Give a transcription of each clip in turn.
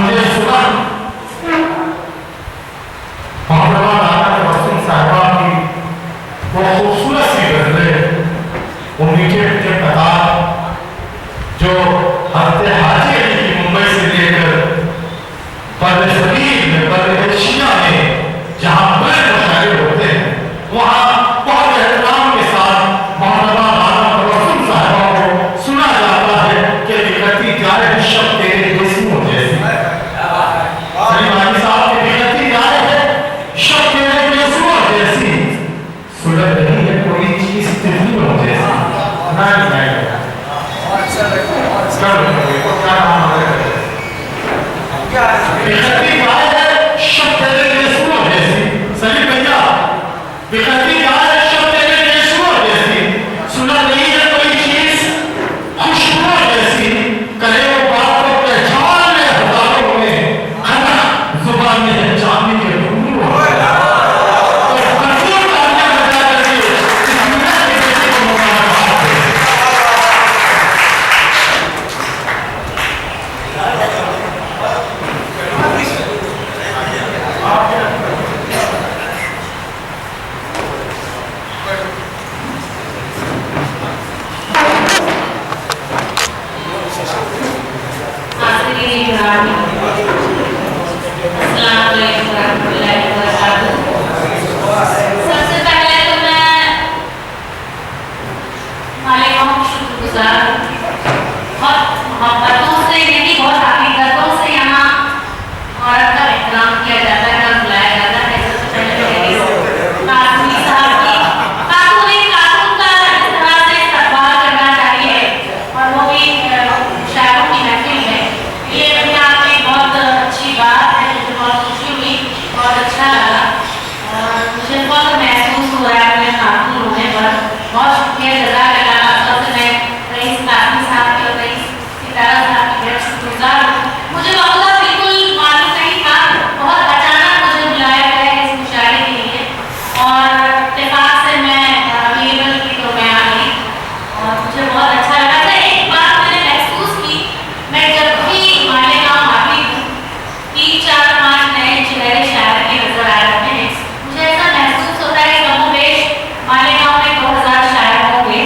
मुझे सुना मोहम्मद आना वसीम साहिबा की वो खूबसूरत सी गजलें उन्हीं के कतार जो हज़रत हाजी अली की मुंबई से लेकर बर्र-ए-सगीर में बर्र-ए-एशिया में जहाँ बड़े मुशायरे होते हैं वहाँ बहुत एहतराम के साथ मोहम्मद आना वसीम साहिबा को सुना जाता है कि बिखरती जाए शब तेरे जिस्मों जैसी। सलीम साहब की बिखरती जाए शब तेरे जिस्मों जैसी, सुलग रही है कोई चीज तितलियों जैसी। नहीं बिखरती जाए शब तेरे जिस्मों जैसी। सलीम भैया बिखरती जाए शब तेरे जिस्मों जैसी, सुलग रही है कोई चीज खुशबू जैसी। करे वो बात को पहचान ले हजारों में, खना जुबान में है चांदी के टुकड़ों और भरपूर तालियां बजा करके इस दुनिया के बेटे को मुबारकबाद दें। सबसे पहले तो मैं मालिकों की शुक्रगुजार बहुत मोहब्बतों से नहीं बहुत हकीकतों से यहाँ औरत का एहतराम किया जाता है और बुलाया जाता है। सबसे पहले कासूनी साहब की कासून का इस तरह से इस्तेमाल करना चाहिए और वो भी शायरों की महफिल में, ये अपने आप में बहुत अच्छी बात है। मुझे बहुत खुशी हुई, बहुत अच्छा लगा और मुझे बहुत महसूस हो रहा है अपने कानून होने पर। बहुत शुक्रिया जज़ाकल्लाह। सबसे मैं रईस कासिम साहब की और रईस सितारा साहब की बहुत शुक्रगुजार हूँ। मुझे मौका बिल्कुल मालूम नहीं था, बहुत अचानक मुझे बुलाया गया इस मुशायरे के लिए और इत्तेफाक से मैं अवेलेबल थी तो मैं आ गई और मुझे बहुत अच्छा लगा था। एक बात मैंने महसूस की, मैं जब भी मालेगांव आती हूँ 3-4-5 नए चेहरे शायर के नजर आ रहे हैं। मुझे ऐसा महसूस होता है कमोबेश मालेगांव में 2000 शायर होंगे।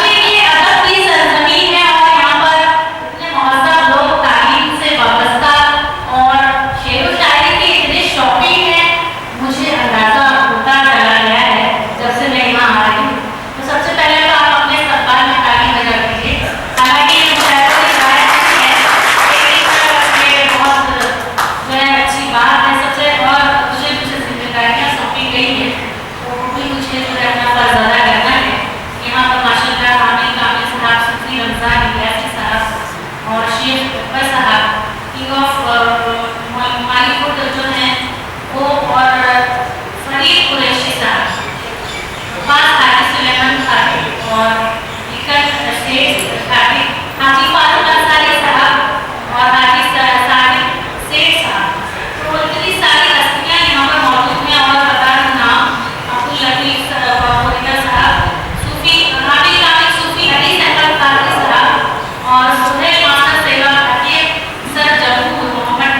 ये अदब की सरजमीन है और यहाँ पर इतने महज़्ज़ब लोग तालीम से वाबस्ता और शेर व शायरी के इतने शौकीन हैं, मुझे अंदाज़ा होता चला गया है जब से मैं यहाँ आ रही हूँ। तो सबसे पहले तो आप अपने इस्तक़बाल में ताली बजा दीजिए। हालांकि ये मुशायरों की राय नहीं है, लेकिन ये बहुत जो है अच्छी बात है। सबसे और मुझे जिम्मेदारियाँ सौंपी गई हैं तो वो भी मुझे जो है अपना फर्ज अदा करना है। यहाँ पर माशाअल्लाह कामिल साहब, सूफी रमज़ान इलियासी साहब और शेख अकबर साहब किंग ऑफ मालीपुर जो हैं वो और फरीद कुरैशी साहब, हाजी सुलेमान खातिब और लिकन शेख खातिब, हाजी फारूक अंसारी साहब और हाजी सादिक शेख साहब। तो इतनी सारी हस्तियाँ यहाँ पर मौजूद हैं और बता दूँ नाम अब्दुल लतीफ़ साहब, सूफी हामिद कामिल सूफी हदीस अहमद कादरी साहब और सुहेल मास्टर सेवा हकीम सर जमहूर मोहम्मद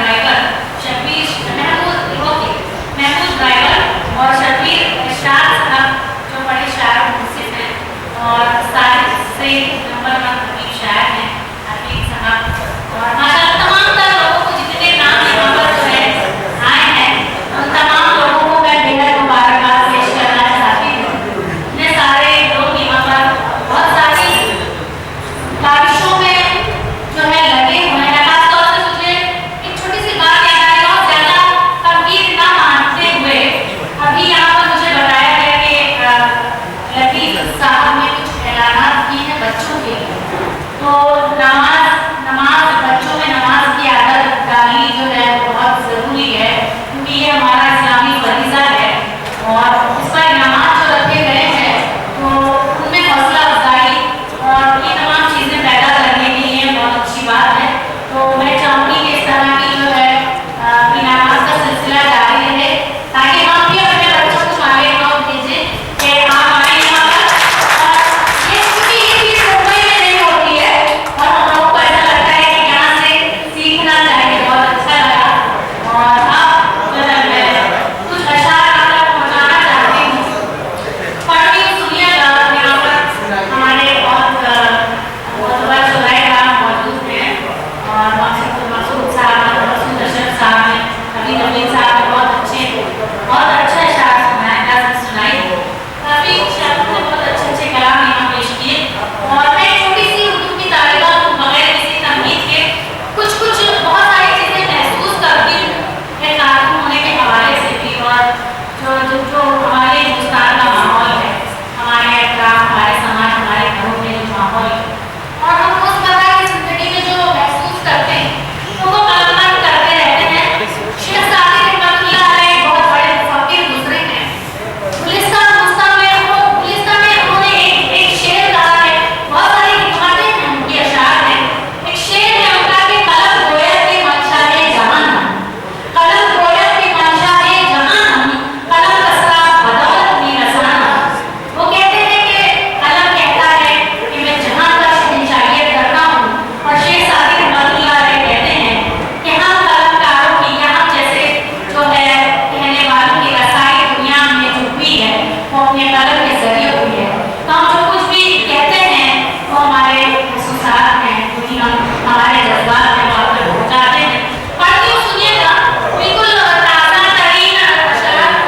हम हमारे जज्बात में वहाँ पे पहुँचाते हैं। पढ़ती हूँ, सुनिएगा, बिल्कुल ताज़ा तरीन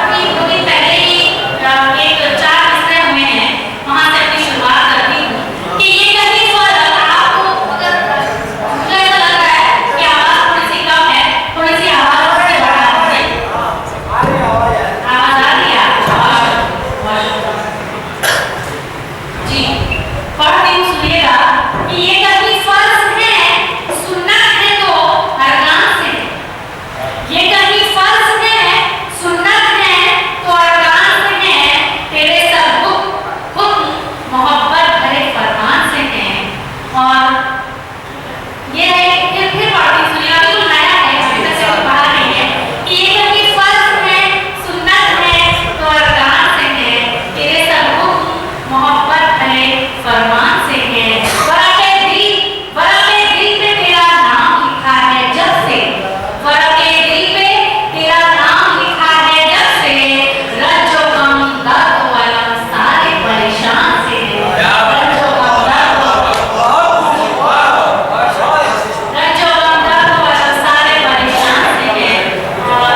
अभी थोड़ी पहले ही एक 4 मिसरे हुए हैं, वहाँ से अपनी शुरुआत करती हूँ कि ये कहीं पर आपको अगर मुझे ऐसा लग रहा है कि आवाज़ थोड़ी सी कम है, थोड़ी सी आवाज़ और से बढ़ा दीजिए। आवाज़ आ रही है आपको? जी, पढ़ती हूँ, सुनिएगा कि ये कभी फर्ज है, सुन्नत है तो अरकान से है। ये कभी फर्ज है, सुन्नत है तो अरकान से है। तेरे सब हुक्म मोहब्बत भरे फरमान से हैं। और ये है फिर पढ़ती हूँ, सुनिएगा, बिल्कुल नया है, अभी तक से पढ़ा नहीं है कि ये कभी फर्ज है, सुन्नत है तो अरकान से है। तेरे सब हुक्म मोहब्बत भरे फरमान से है। वरक़े दिल पे तेरा नाम लिखा है जब से, वरक़े दिल पे तेरा नाम लिखा है जब से। रज्जो गम दर्द व अलम सारे परेशान से है। रज्जो गम दर्द व अलम सारे परेशान से है। और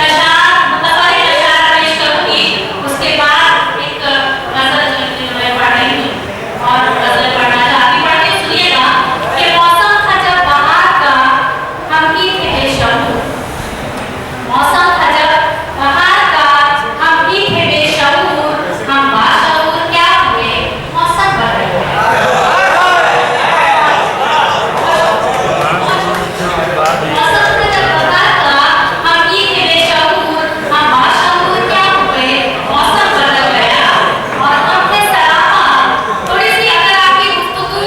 अशार मुतफ़र्रिक़ अशार पेश करूँगी, उसके बाद एक गज़ल जो मैं पढ़ रही हूँ और गज़ल पढ़ना चाहती हूँ। पढ़ती हूँ, सुनिएगा कि मौसम था जब बहार का, हम ही थे बेशऊर। मौसम था जब बहार का, हम ही थे बेशऊर। हम बाशऊर क्या हुए, मौसम बदल गया। मौसम था जब बहार का, हम ही थे बेशऊर। हम बाशऊर क्या हुए, मौसम बदल गया। और हमने सराहा, थोड़ी सी अगर आपकी गुफ्तगू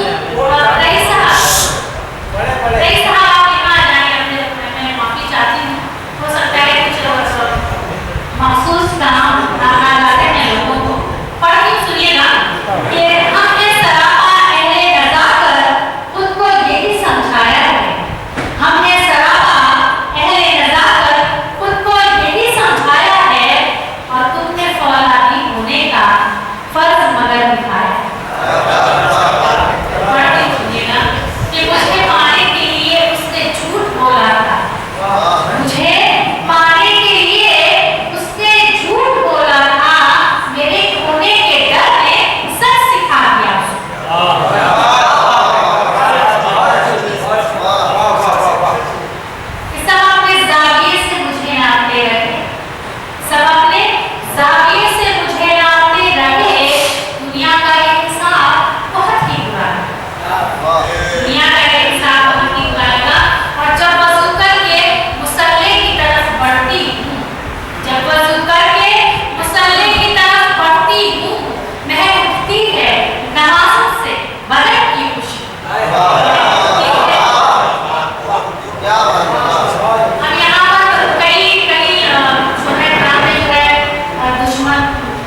रही साहब आपके यहाँ आ जाएंगे, मैं माफ़ी चाहती हूँ, हो सकता है कुछ महसूस काम आ जाते हैं लोगों को। पढ़ती हूँ, सुनिएगा कि हमने सराहा अहले नज़ाकत, खुद को यही समझाया है। हमने सराहा अहले नज़ाकत, खुद को यही समझाया है। और तुमने फौलादी होने का फर्ज मगर निभाया है। पढ़ती हूँ, सुनिएगा कि मुझे पाने के लिए उसने झूठ बोला था। मुझे पाने के लिए उसने झूठ बोला था। मेरे खोने के डर ने सच सिखा दिया उसको। सब अपने ज़ाविये से मुझे नापते रहे, सब अपने ज़ाविये से मुझे नापते रहे। दुनिया का ये हिसाब बहुत ही बुरा है। दुनिया का ये हिसाब बहुत ही बुरा लगा। और जब वज़ू करके मुसल्ले की तरफ बढ़ती हूँ, जब वज़ू करके मुसल्ले की तरफ बढ़ती हूँ, महक उठती है नमाज़ों से बदन की खुशी। अब यहाँ पर कई छोटे ड्रामे जो है दुश्मन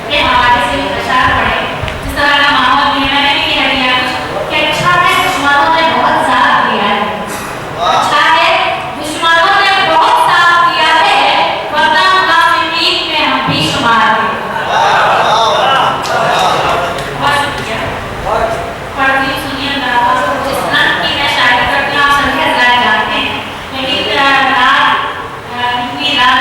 के हवाले से अशार पढ़े, जिस तरह का माहौल भी है। मैंने भी कह दिया कुछ कि अच्छा है दुश्मनों ने बहुत साथ दिया है, अच्छा है दुश्मनों ने बहुत साथ दिया है, वरना मुनाफिकीन में हम भी शुमार थे। बहुत शुक्रिया। पढ़ती हूँ, सुनिएगा, जिस रंग की मैं शायरी करती हूँ आप सभी हज़रात जानते हैं, लेकिन इतनी रात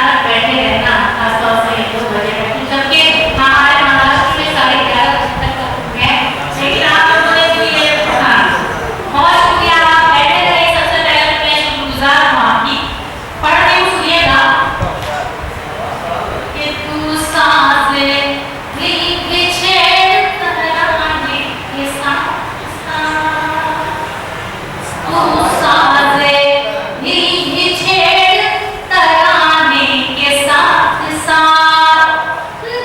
तक बैठे रहना, खासतौर से 2 बजे तक, जबकि हमारे महाराष्ट्र में 11:30 बजे तक है। लेकिन आप लोगों ने भी ये पढ़ा, बहुत शुक्रिया, आप बैठे रहे। सबसे पहले मैं शुक्रगुजार हूँ आपकी। पढ़ती हूँ, सुनिएगा कि तू सांसे दिल के छेड़ तराने के साथ साथ, तू सांसे दिल के छेड़ तराने के साथ साथ,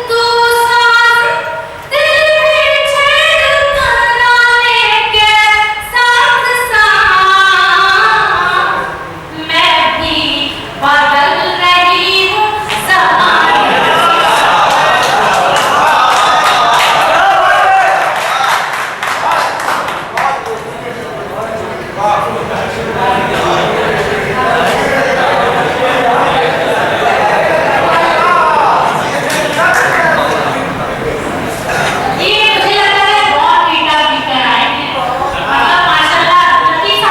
तू सांसे दिल के छेड़ तराने के साथ साथ। मैं भी बदल रही हूँ ज़माने ये मुझे लगता है बहुत पीटा भी कराएंगे। मतलब माशाल्लाह लतीफ़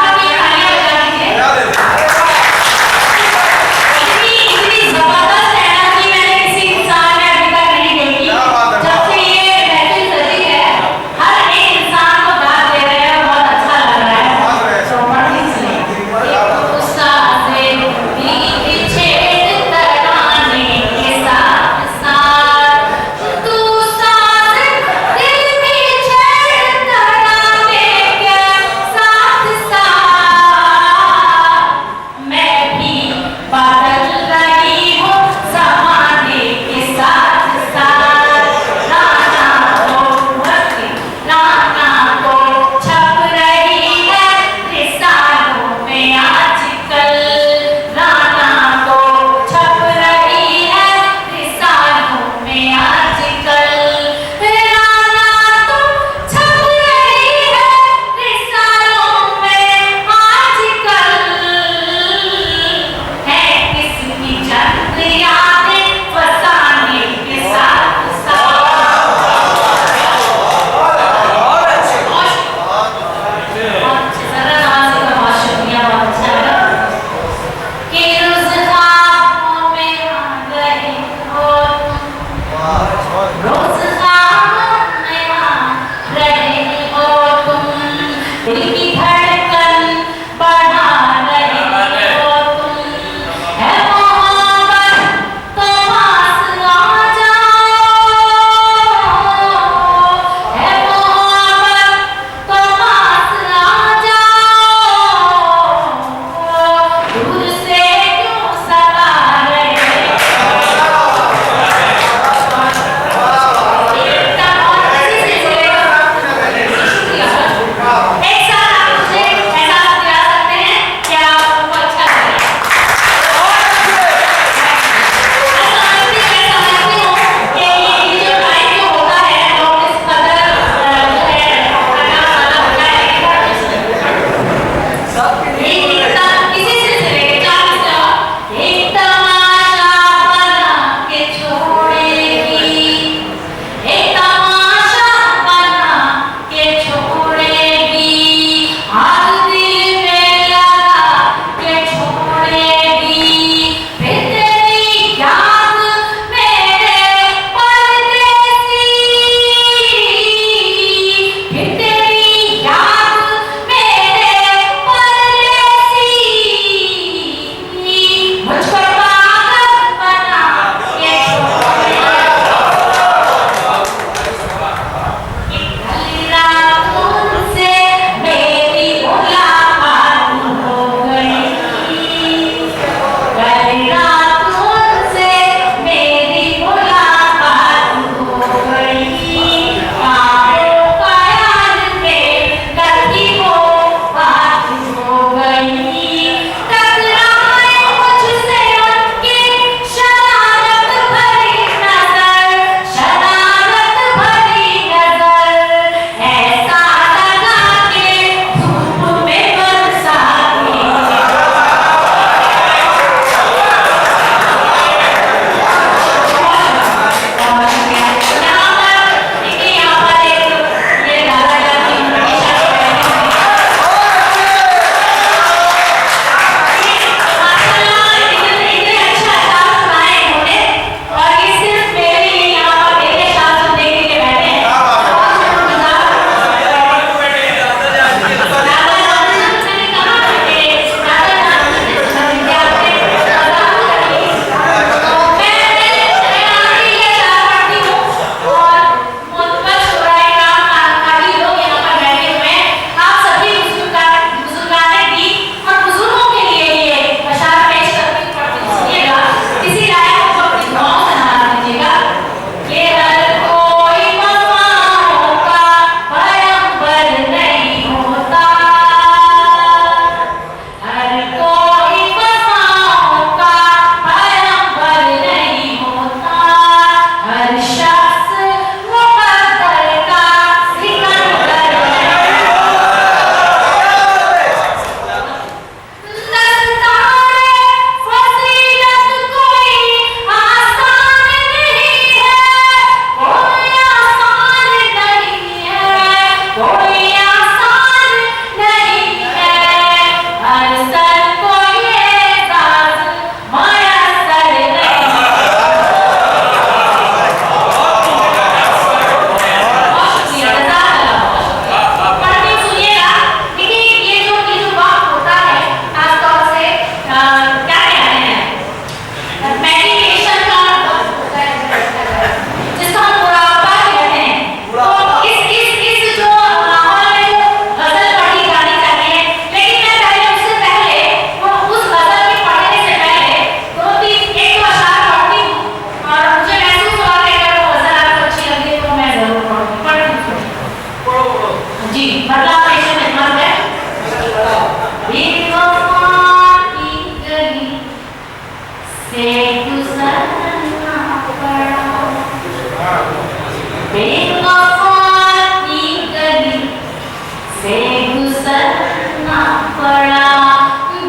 पड़ा,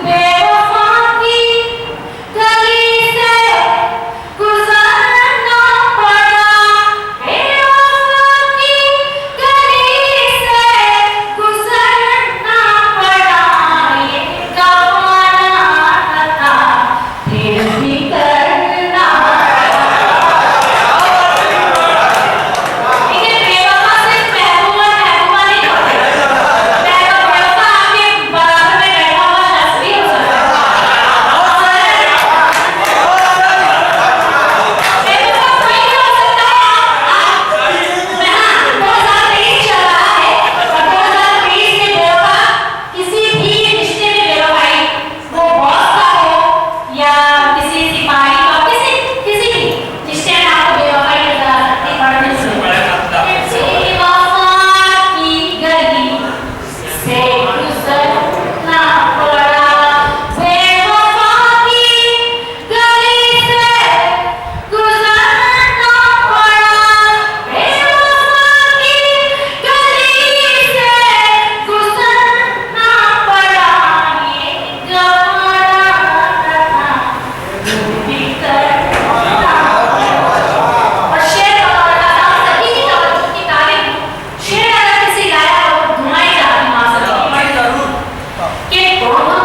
बेवफा की गली से गुजरना पड़ा, बेवफा की गली से गुजरना पड़ा, ये गवारा था फिर भी करना पड़ा। देखिए बेवफा सिर्फ महबूबा महबूबा नहीं होते, बेवफा आपके बराबर में बैठा हुआ शख्स भी हो सकता है। बेवफा कोई भी हो सकता है। आप 2023 चल रहा है और 2023 में बेवफा किसी भी रिश्ते में बेवफाई, वो बॉस का हो या किसी सिपाही का, किसी भी रिश्ते में आपको बेवफाई नजर आ सकती है। बड़े से बेवफा की गली से गुजरना पड़ा, बेवफा की गली से गुजरना पड़ा, बेवफा की गली से गुजरना पड़ा, ये गवारा था भी करना। और शेर और कथा सभी की तवज्जो की तारीफ, शेर अगर किसी लाया हो तो धुनाई जाती मां सकी कि दोनों